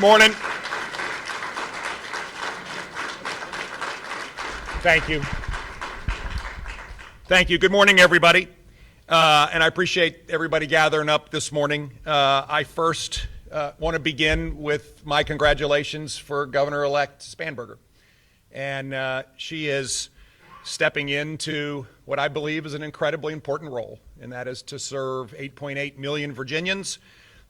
Good morning. Thank you. Thank you. Good morning, everybody. And I appreciate everybody gathering up this morning. I first want to begin with my congratulations for Governor-elect Spanberger. And she is stepping into what I believe is an incredibly important role, and that is to serve 8.8 million Virginians,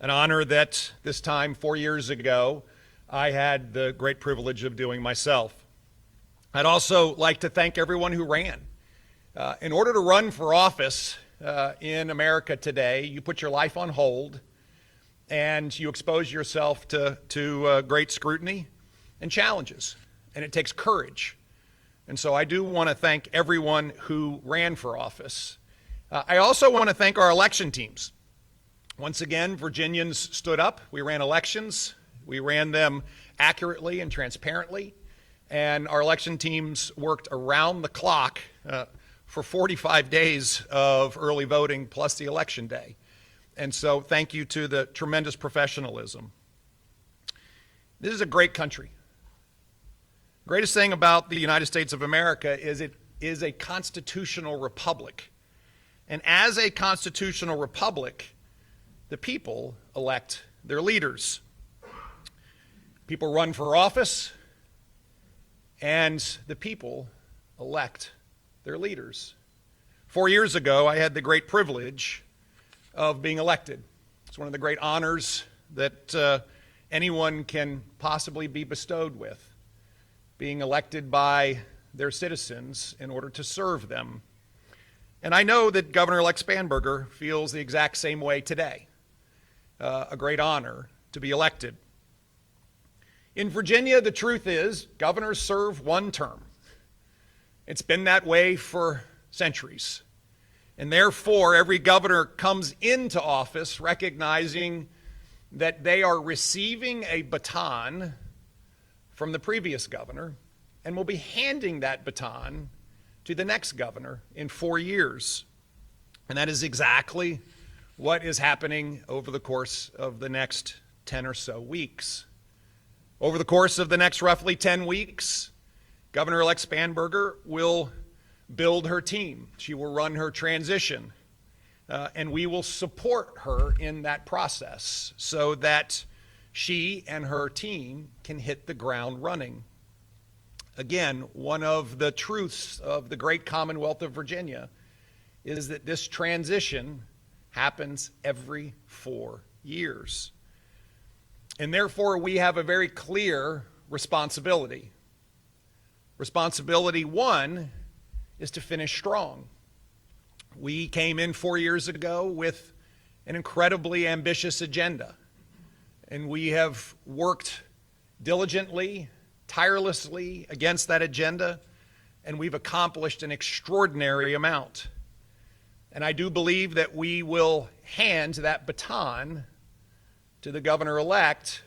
an honor that this time 4 years ago I had the great privilege of doing myself. I'd also like to thank everyone who ran. In order to run for office in America today, you put your life on hold and you expose yourself to great scrutiny and challenges, and it takes courage. And so I do want to thank everyone who ran for office. I also want to thank our election teams. Once again, Virginians stood up. We ran elections. We ran them accurately and transparently. And our election teams worked around the clock for 45 days of early voting plus the election day. And so thank you to the tremendous professionalism. This is a great country. Greatest thing about the United States of America is it is a constitutional republic. And as a constitutional republic, the people elect their leaders. People run for office, and the people elect their leaders. 4 years ago, I had the great privilege of being elected. It's one of the great honors that anyone can possibly be bestowed with, being elected by their citizens in order to serve them. And I know that Governor-elect Spanberger feels the exact same way today. A great honor to be elected. In Virginia, the truth is, governors serve one term. It's been that way for centuries. And therefore, every governor comes into office recognizing that they are receiving a baton from the previous governor and will be handing that baton to the next governor in 4 years. And that is exactly what is happening over the course of the next 10 or so weeks. Over the course of the next roughly 10 weeks, Governor-elect Spanberger will build her team. She will run her transition, and we will support her in that process so that she and her team can hit the ground running. Again, one of the truths of the great Commonwealth of Virginia is that this transition happens every 4 years. And therefore, we have a very clear responsibility. Responsibility one is to finish strong. We came in 4 years ago with an incredibly ambitious agenda, and we have worked diligently, tirelessly against that agenda, and we've accomplished an extraordinary amount. And I do believe that we will hand that baton to the governor-elect,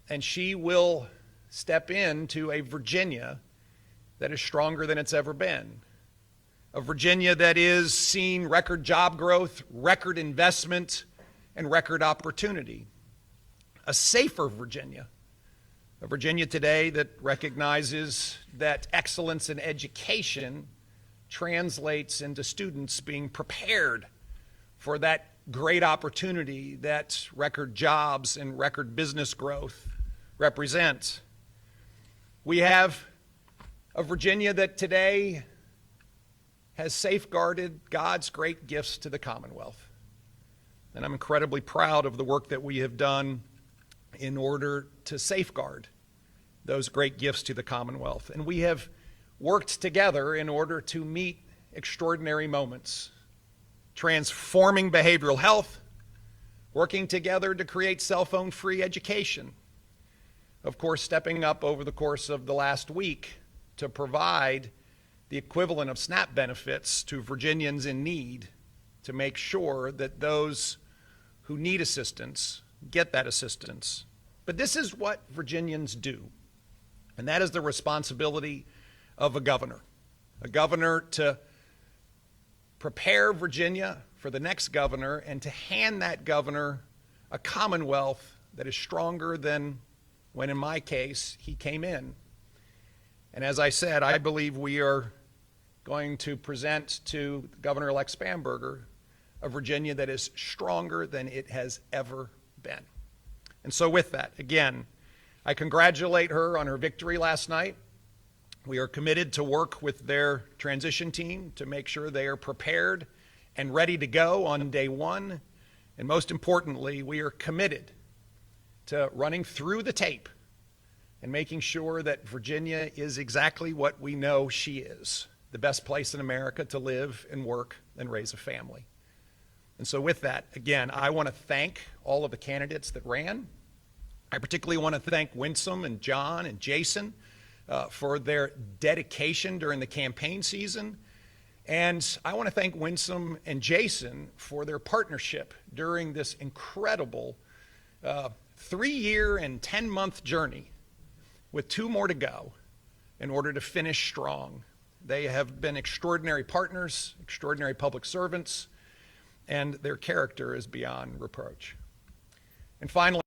and she will step into a Virginia that is stronger than it's ever been. A Virginia that is seeing record job growth, record investment, and record opportunity. A safer Virginia. A Virginia today that recognizes that excellence in education translates into students being prepared for that great opportunity that record jobs and record business growth represent. We have a Virginia that today has safeguarded God's great gifts to the Commonwealth. And I'm incredibly proud of the work that we have done in order to safeguard those great gifts to the Commonwealth. And we have worked together in order to meet extraordinary moments, transforming behavioral health, working together to create cell phone-free education, of course, stepping up over the course of the last week to provide the equivalent of SNAP benefits to Virginians in need to make sure that those who need assistance get that assistance. But this is what Virginians do, and that is the responsibility of a governor to prepare Virginia for the next governor and to hand that governor a Commonwealth that is stronger than when in my case, he came in. And as I said, I believe we are going to present to Governor-elect Spanberger a Virginia that is stronger than it has ever been. And so with that, again, I congratulate her on her victory last night. We are committed to work with their transition team to make sure they are prepared and ready to go on day one. And most importantly, we are committed to running through the tape and making sure that Virginia is exactly what we know she is, the best place in America to live and work and raise a family. And so with that, again, I want to thank all of the candidates that ran. I particularly want to thank Winsome and John and Jason for their dedication during the campaign season. And I want to thank Winsome and Jason for their partnership during this incredible 3-year and 10-month journey with 2 more to go in order to finish strong. They have been extraordinary partners, extraordinary public servants, and their character is beyond reproach. And finally,